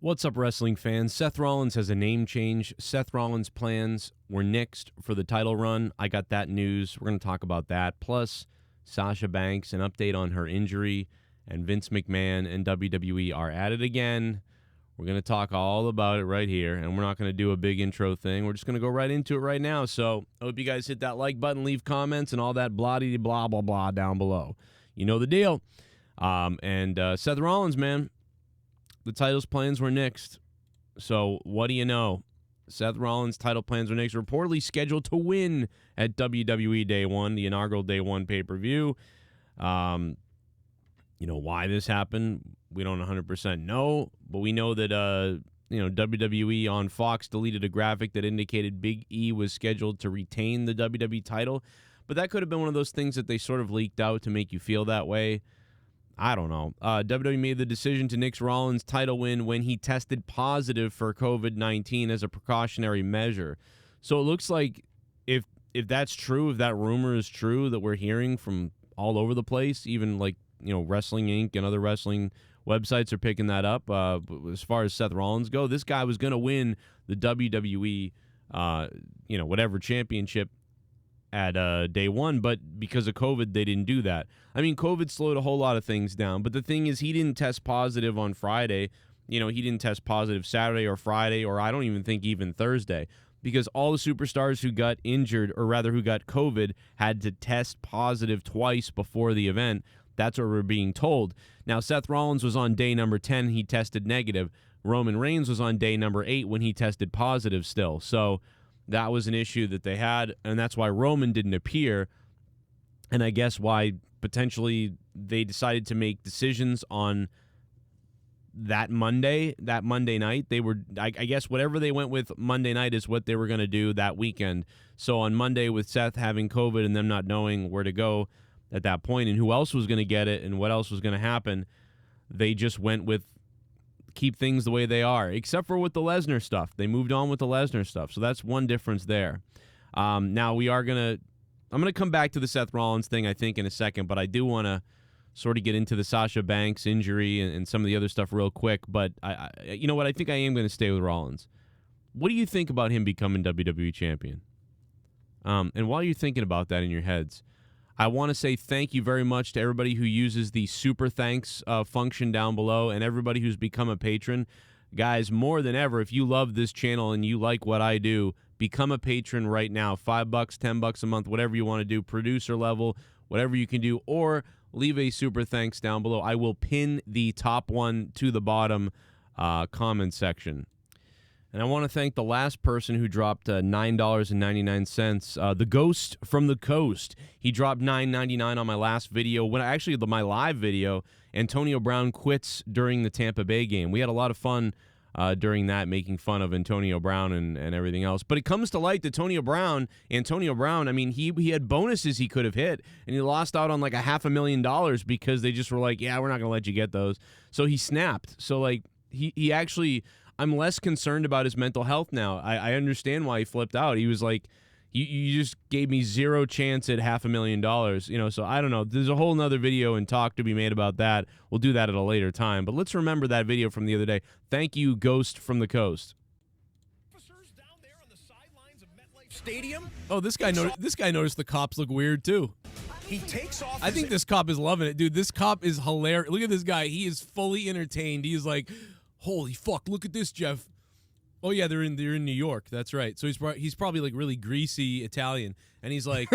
What's up, wrestling fans? Seth Rollins has a name change. Seth Rollins' plans were nixed for the title run. I got that news. We're going to talk about that. Plus, Sasha Banks, an update on her injury, and Vince McMahon and WWE are at it again. We're going to talk all about it right here, and we're not going to do a big intro thing. We're just going to go right into it right now. So I hope you guys hit that like button, leave comments, and all that blah-blah-blah down below. You know the deal. Seth Rollins, man. The title's plans were nixed. So what do you know? Seth Rollins' title plans were nixed. Reportedly scheduled to win at WWE Day 1, the inaugural Day 1 pay-per-view. Why this happened, we don't 100% know. But we know that, WWE on Fox deleted a graphic that indicated Big E was scheduled to retain the WWE title. But that could have been one of those things that they sort of leaked out to make you feel that way. I don't know. WWE made the decision to nix Rollins' title win when he tested positive for COVID-19 as a precautionary measure. So it looks like if that's true, if that rumor is true that we're hearing from all over the place, even Wrestling Inc. and other wrestling websites are picking that up. As far as Seth Rollins go, this guy was going to win the WWE, whatever championship at Day 1, but because of COVID, they didn't do that. I mean, COVID slowed a whole lot of things down, but the thing is, he didn't test positive on Friday. He didn't test positive Saturday or Friday, or I don't even think even Thursday, because all the superstars who got injured, or rather who got COVID, had to test positive twice before the event. That's what we're being told. Now, Seth Rollins was on day number 10. He tested negative. Roman Reigns was on day number 8 when he tested positive still. So that was an issue that they had, and that's why Roman didn't appear, and I guess why potentially they decided to make decisions on that Monday night. They were, I guess whatever they went with Monday night is what they were going to do that weekend. So on Monday, with Seth having COVID and them not knowing where to go at that point and who else was going to get it and what else was going to happen, they just went with keep things the way they are, except for with the Lesnar stuff. They moved on with the Lesnar stuff, so that's one difference there. Now I'm gonna come back to the Seth Rollins thing, I think, in a second, but I do want to sort of get into the Sasha Banks injury and some of the other stuff real quick. But I you know what? I think I am going to stay with Rollins. What do you think about him becoming WWE champion? And while you're thinking about that in your heads, I want to say thank you very much to everybody who uses the super thanks function down below and everybody who's become a patron. Guys, more than ever, if you love this channel and you like what I do, become a patron right now. $5, $10 a month, whatever you want to do, producer level, whatever you can do, or leave a super thanks down below. I will pin the top one to the bottom comment section. And I want to thank the last person who dropped $9.99. The Ghost from the Coast. He dropped $9.99 on my last video. My live video, Antonio Brown quits during the Tampa Bay game. We had a lot of fun during that, making fun of Antonio Brown and everything else. But it comes to light that Antonio Brown, I mean, he had bonuses he could have hit, and he lost out on like $500,000 because they just were like, yeah, we're not going to let you get those. So he snapped. So, he actually, I'm less concerned about his mental health now. I understand why he flipped out. He was like, you just gave me zero chance at $500,000, so I don't know. There's a whole nother video and talk to be made about that. We'll do that at a later time. But let's remember that video from the other day. Thank you, Ghost from the Coast. Officers down there on the sidelines of MetLife Stadium. Oh, this guy noticed the cops look weird too. He takes off. I think this cop is loving it, dude. This cop is hilarious. Look at this guy. He is fully entertained. He's like, holy fuck, look at this, Jeff. Oh yeah, they're in New York. That's right. So he's probably like really greasy Italian, and he's like,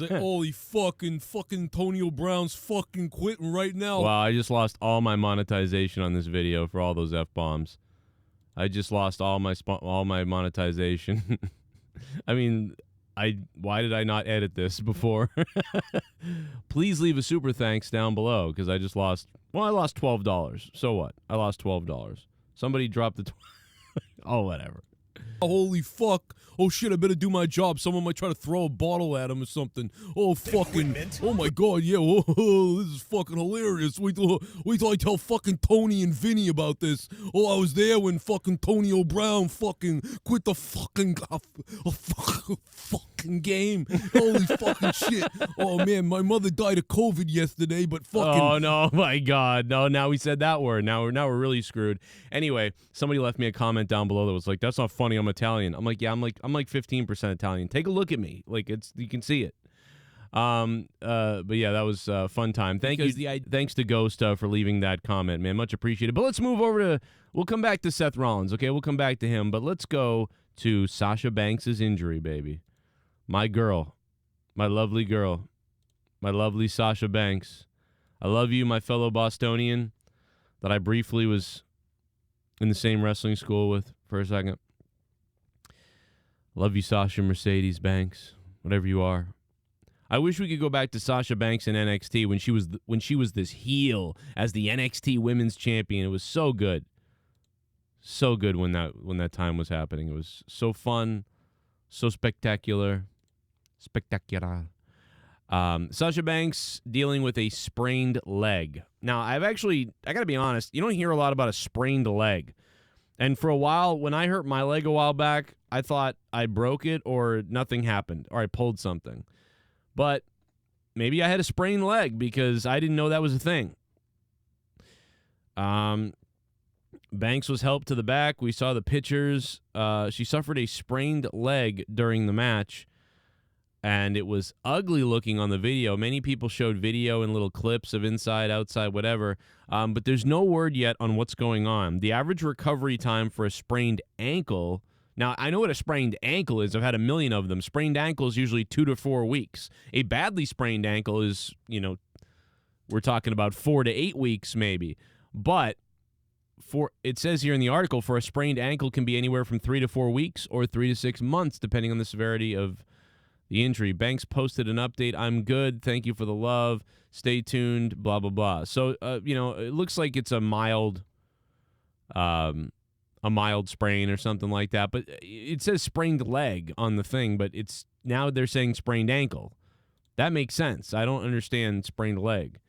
holy fucking Antonio Brown's fucking quitting right now. Wow, I just lost all my monetization on this video for all those F-bombs. I just lost all my monetization. I mean, why did I not edit this before? Please leave a super thanks down below because I lost $12. So what? I lost $12. Somebody dropped the. Oh, whatever. Holy fuck. Oh, shit, I better do my job. Someone might try to throw a bottle at him or something. Oh, fucking. Oh, my God, yeah. Oh, this is fucking hilarious. Wait till I tell fucking Tony and Vinny about this. Oh, I was there when fucking Tony O'Brown fucking quit the fucking game. Holy fucking shit. Oh, man, my mother died of COVID yesterday, but fucking. Oh, no, my God. No, now we said that word. Now we're really screwed. Anyway, somebody left me a comment down below that was like, that's not funny, I'm Italian. I'm like, yeah, I'm like 15% Italian. Take a look at me. Like, you can see it. But yeah, that was a fun time. Thanks to Ghost for leaving that comment, man. Much appreciated. But let's move over we'll come back to Seth Rollins, okay? We'll come back to him, but let's go to Sasha Banks' injury, baby. My girl, my lovely girl, my lovely Sasha Banks. I love you, my fellow Bostonian that I briefly was in the same wrestling school with for a second. Love you, Sasha Mercedes Banks, whatever you are. I wish we could go back to Sasha Banks in NXT when she was this heel as the NXT Women's Champion. It was so good, so good when that time was happening. It was so fun, so spectacular. Sasha Banks dealing with a sprained leg. Now, I gotta be honest, you don't hear a lot about a sprained leg. And for a while, when I hurt my leg a while back, I thought I broke it or nothing happened or I pulled something. But maybe I had a sprained leg because I didn't know that was a thing. Banks was helped to the back. We saw the pictures. She suffered a sprained leg during the match, and it was ugly looking on the video. Many people showed video and little clips of inside, outside, whatever, but there's no word yet on what's going on. The average recovery time for a sprained ankle, now I know what a sprained ankle is. I've had a million of them. Sprained ankle is usually 2 to 4 weeks. A badly sprained ankle is, we're talking about 4 to 8 weeks maybe. But it says here in the article, for a sprained ankle can be anywhere from 3 to 4 weeks or 3 to 6 months, depending on the severity of the injury. Banks posted an update. I'm good. Thank you for the love. Stay tuned. Blah, blah, blah. So, it looks like it's a mild sprain or something like that. But it says sprained leg on the thing, but now they're saying sprained ankle. That makes sense. I don't understand sprained leg.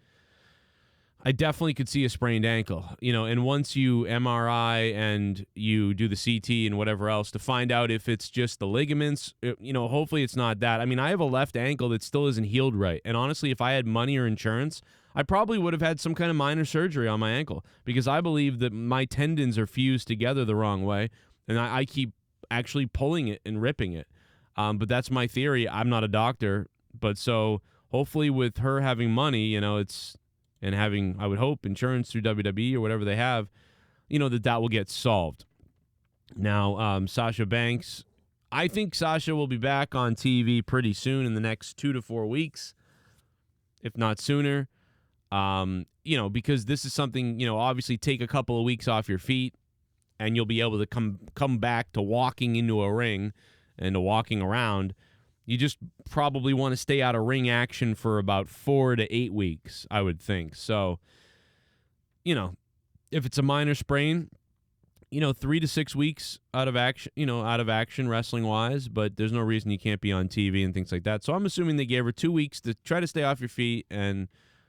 I definitely could see a sprained ankle, and once you MRI and you do the CT and whatever else to find out if it's just the ligaments, hopefully it's not that. I mean, I have a left ankle that still isn't healed right. And honestly, if I had money or insurance, I probably would have had some kind of minor surgery on my ankle because I believe that my tendons are fused together the wrong way. And I keep actually pulling it and ripping it. But that's my theory. I'm not a doctor. But so hopefully with her having money, and having, I would hope, insurance through WWE or whatever they have, that will get solved. Now, Sasha Banks, I think Sasha will be back on TV pretty soon in the next 2 to 4 weeks, if not sooner. Because this is something, obviously take a couple of weeks off your feet and you'll be able to come back to walking into a ring and to walking around. You just probably want to stay out of ring action for about 4 to 8 weeks, I would think. So, if it's a minor sprain, 3 to 6 weeks out of action wrestling wise, but there's no reason you can't be on TV and things like that. So I'm assuming they gave her 2 weeks to try to stay off your feet and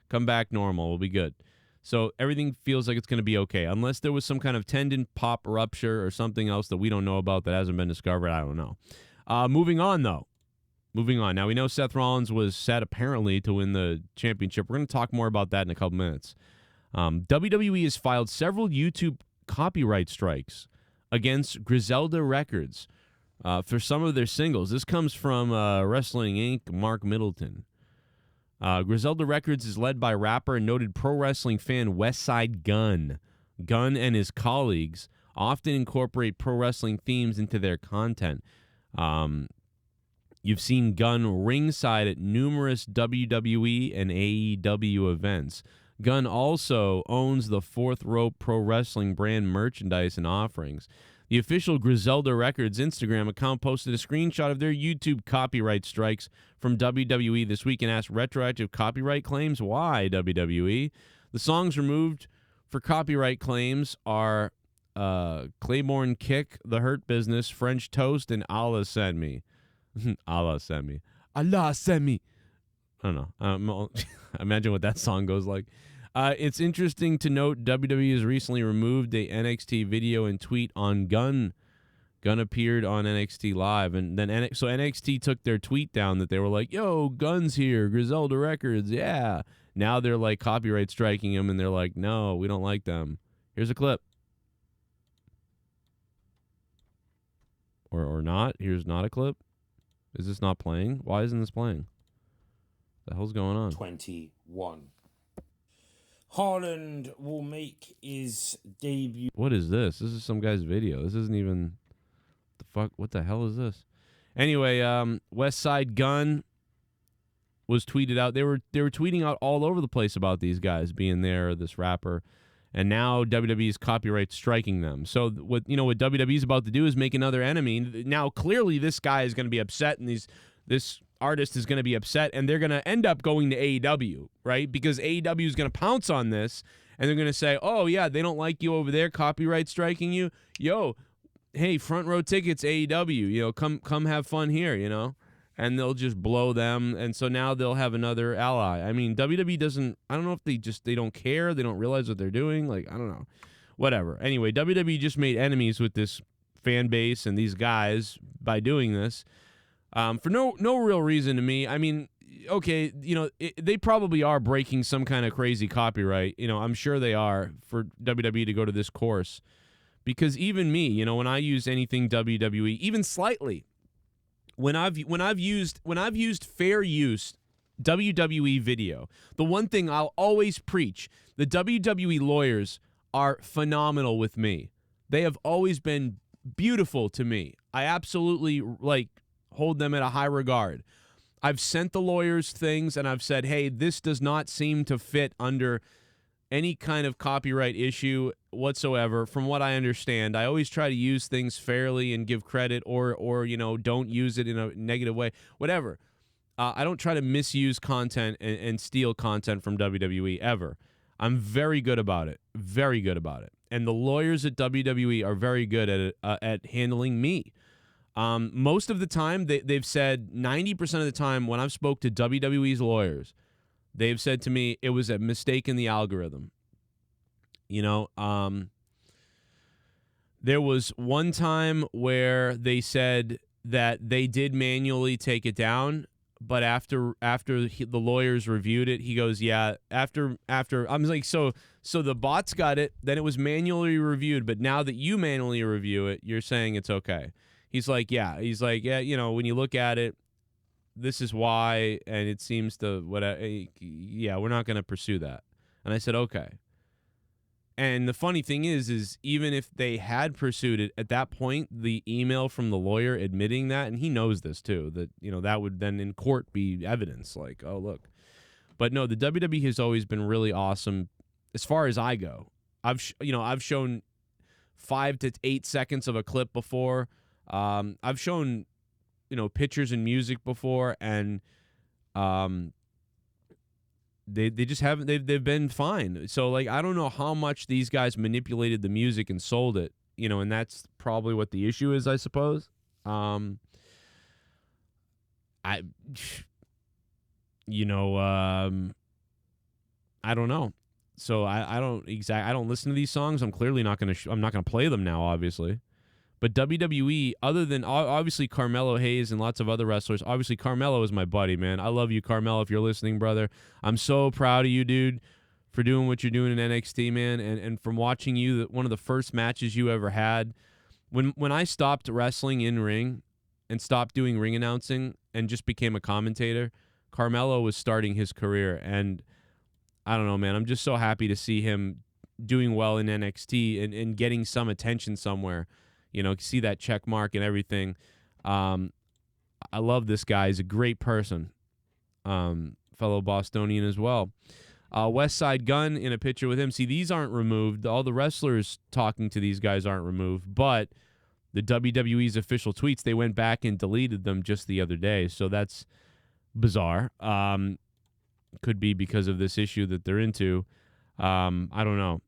come back normal. We'll be good. So everything feels like it's going to be okay, unless there was some kind of tendon pop rupture or something else that we don't know about that hasn't been discovered. I don't know. Moving on, though. Now, we know Seth Rollins was set apparently to win the championship. We're going to talk more about that in a couple minutes. WWE has filed several YouTube copyright strikes against Griselda Records for some of their singles. This comes from Wrestling Inc., Mark Middleton. Griselda Records is led by rapper and noted pro wrestling fan Westside Gunn. Gunn and his colleagues often incorporate pro wrestling themes into their content. You've seen Gunn ringside at numerous WWE and AEW events. Gunn also owns the Fourth Rope Pro Wrestling brand merchandise and offerings. The official Griselda Records Instagram account posted a screenshot of their YouTube copyright strikes from WWE this week and asked retroactive copyright claims. Why, WWE? The songs removed for copyright claims are Claiborne Kick, The Hurt Business, French Toast, and Allah Send Me. Allah Send Me. Allah Send Me. I don't know. Imagine what that song goes like. It's interesting to note WWE has recently removed a NXT video and tweet on Gunn. Gunn appeared on NXT Live, and then so NXT took their tweet down that they were like, "Yo, Gunn's here, Griselda Records, yeah." Now they're like copyright striking him, and they're like, "No, we don't like them." Here's a clip, or not. Here's not a clip. Is this not playing? Why isn't this playing? The hell's going on? 21. Haaland will make his debut. What is this? This is some guy's video. This isn't even the fuck. What the hell is this? Anyway, West Side Gun was tweeted out. They were tweeting out all over the place about these guys being there, this rapper, and now WWE is copyright striking them. So what WWE is about to do is make another enemy. Now clearly this guy is going to be upset, and this artist is going to be upset, and they're going to end up going to AEW, right? Because AEW is going to pounce on this, and they're going to say, "Oh yeah, they don't like you over there, copyright striking you. Yo, hey, front row tickets, AEW. Come have fun here, And they'll just blow them, and so now they'll have another ally. I mean, WWE doesn't. I don't know if they don't care. They don't realize what they're doing. Like, I don't know. Whatever. Anyway, WWE just made enemies with this fan base and these guys by doing this. For no real reason to me. I mean, okay, they probably are breaking some kind of crazy copyright. I'm sure they are for WWE to go to this course, because even me, when I use anything WWE, even slightly, when I've used fair use WWE video, the one thing I'll always preach: the WWE lawyers are phenomenal with me. They have always been beautiful to me. I absolutely hold them at a high regard. I've sent the lawyers things and I've said, "Hey, this does not seem to fit under any kind of copyright issue whatsoever." From what I understand, I always try to use things fairly and give credit, or don't use it in a negative way. Whatever. I don't try to misuse content and steal content from WWE ever. I'm very good about it. Very good about it. And the lawyers at WWE are very good at it, at handling me. Most of the time, they've said 90% of the time when I've spoke to WWE's lawyers, they've said to me, it was a mistake in the algorithm. There was one time where they said that they did manually take it down, but after the lawyers reviewed it, he goes, "Yeah, after I'm like, so the bots got it, then it was manually reviewed, but now that you manually review it, you're saying it's okay." He's like, "Yeah." He's like, "Yeah, when you look at it, this is why, and it seems to yeah, we're not going to pursue that." And I said, "Okay." And the funny thing is even if they had pursued it at that point, the email from the lawyer admitting that, and he knows this too, that that would then in court be evidence, like, "Oh, look." But no, the WWE has always been really awesome as far as I go. I've shown 5 to 8 seconds of a clip before. I've shown pictures and music before, and they just haven't. They've been fine. So I don't know how much these guys manipulated the music and sold it. And that's probably what the issue is, I suppose. I don't know. So I don't listen to these songs. I'm clearly not gonna. I'm not gonna play them now, obviously. But WWE, other than obviously Carmelo Hayes and lots of other wrestlers, obviously Carmelo is my buddy, man. I love you, Carmelo, if you're listening, brother. I'm so proud of you, dude, for doing what you're doing in NXT, man. And from watching you, one of the first matches you ever had. When I stopped wrestling in ring and stopped doing ring announcing and just became a commentator, Carmelo was starting his career. And I don't know, man. I'm just so happy to see him doing well in NXT and getting some attention somewhere. See that check mark and everything. I love this guy. He's a great person. Fellow Bostonian as well. West Side Gun in a picture with him. See, these aren't removed. All the wrestlers talking to these guys aren't removed. But the WWE's official tweets, they went back and deleted them just the other day. So that's bizarre. Could be because of this issue that they're into. I don't know.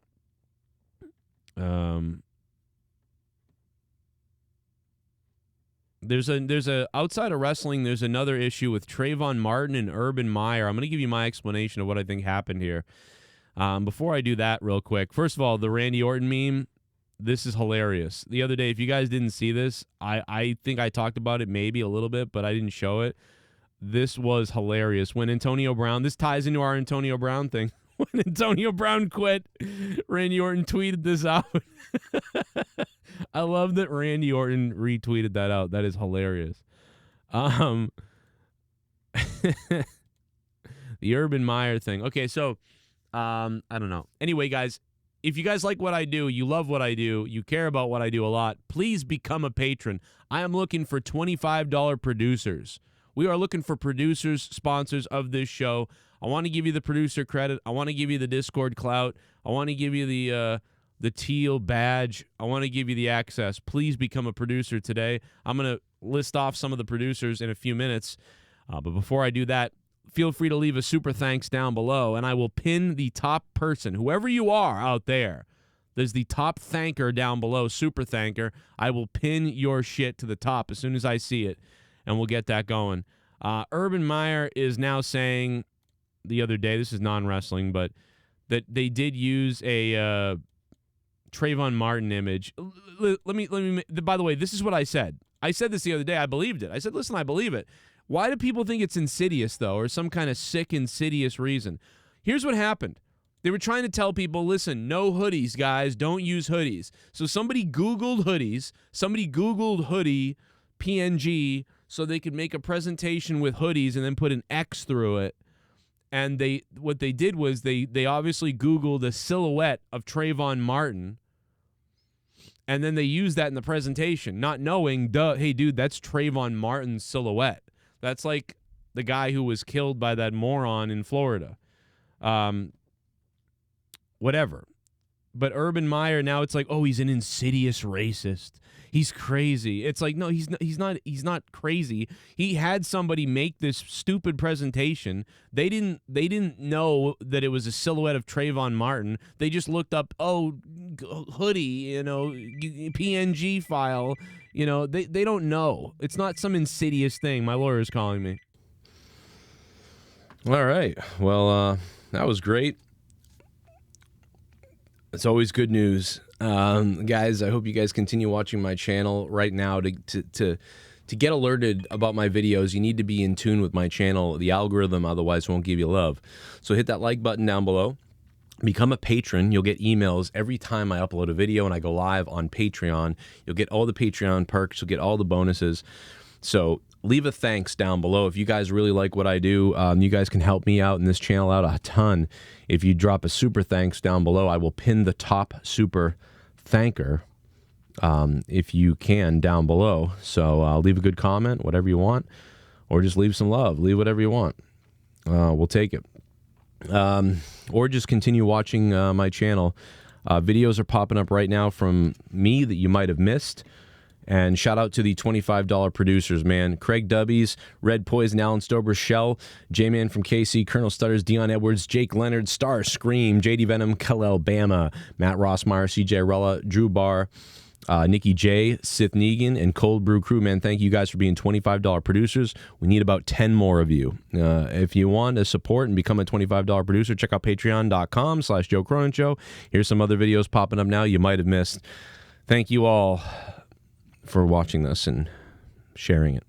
There's a outside of wrestling, there's another issue with Trayvon Martin and Urban Meyer. I'm going to give you my explanation of what I think happened here. Before I do that real quick, first of all, the Randy Orton meme, this is hilarious. The other day, if you guys didn't see this, I think I talked about it maybe a little bit, but I didn't show it. This was hilarious. When Antonio Brown, this ties into our Antonio Brown thing. When Antonio Brown quit, Randy Orton tweeted this out. I love that Randy Orton retweeted that out. That is hilarious. The Urban Meyer thing. Okay, so I don't know. Anyway, guys, if you guys like what I do, you love what I do, you care about what I do a lot, please become a patron. I am looking for $25 producers. We are looking for producers, sponsors of this show. I want to give you the producer credit. I want to give you the Discord clout. I want to give you the teal badge. I want to give you the access. Please become a producer today. I'm going to list off some of the producers in a few minutes. But before I do that, feel free to leave a super thanks down below, and I will pin the top person, whoever you are out there. There's the top thanker down below, super thanker. I will pin your shit to the top as soon as I see it, and we'll get that going. Urban Meyer is now saying the other day, this is non-wrestling, but that they did use a Trayvon Martin image. Let me. By the way, this is what I said. I said this the other day. I believed it. I said, listen, I believe it. Why do people think it's insidious, though, or some kind of sick, insidious reason? Here's what happened. They were trying to tell people, listen, no hoodies, guys. Don't use hoodies. So somebody Googled hoodies. Somebody Googled hoodie PNG so they could make a presentation with hoodies and then put an X through it. And what they did was they obviously Googled a silhouette of Trayvon Martin, and then they used that in the presentation, not knowing, hey, dude, that's Trayvon Martin's silhouette. That's like the guy who was killed by that moron in Florida. Whatever. But Urban Meyer, now it's like, oh, he's an insidious racist. He's crazy. It's like, no, he's not crazy. He had somebody make this stupid presentation. They didn't know that it was a silhouette of Trayvon Martin. They just looked up, hoodie, PNG file. They don't know. It's not some insidious thing. My lawyer is calling me. All right. Well, that was great. It's always good news. Guys, I hope you guys continue watching my channel right now. To get alerted about my videos, you need to be in tune with my channel. The algorithm otherwise won't give you love. So hit that like button down below. Become a patron. You'll get emails every time I upload a video and I go live on Patreon. You'll get all the Patreon perks. You'll get all the bonuses. So leave a thanks down below. If you guys really like what I do, you guys can help me out and this channel out a ton. If you drop a super thanks down below, I will pin the top super thanker if you can down below. So leave a good comment, whatever you want, or just leave some love. Leave whatever you want. We'll take it. Or just continue watching my channel. Videos are popping up right now from me that you might have missed. And shout out to the $25 producers, man. Craig Dubbies, Red Poison, Alan Stober, Shell, J-Man from KC, Colonel Stutters, Dion Edwards, Jake Leonard, Star Scream, JD Venom, Kalel Bama, Matt Rossmeyer, CJ Rella, Drew Barr, Nikki J, Sith Negan, and Cold Brew Crew, man. Thank you guys for being $25 producers. We need about 10 more of you. If you want to support and become a $25 producer, check out patreon.com/Joe Cronin Show. Here's some other videos popping up now you might have missed. Thank you all for watching this and sharing it.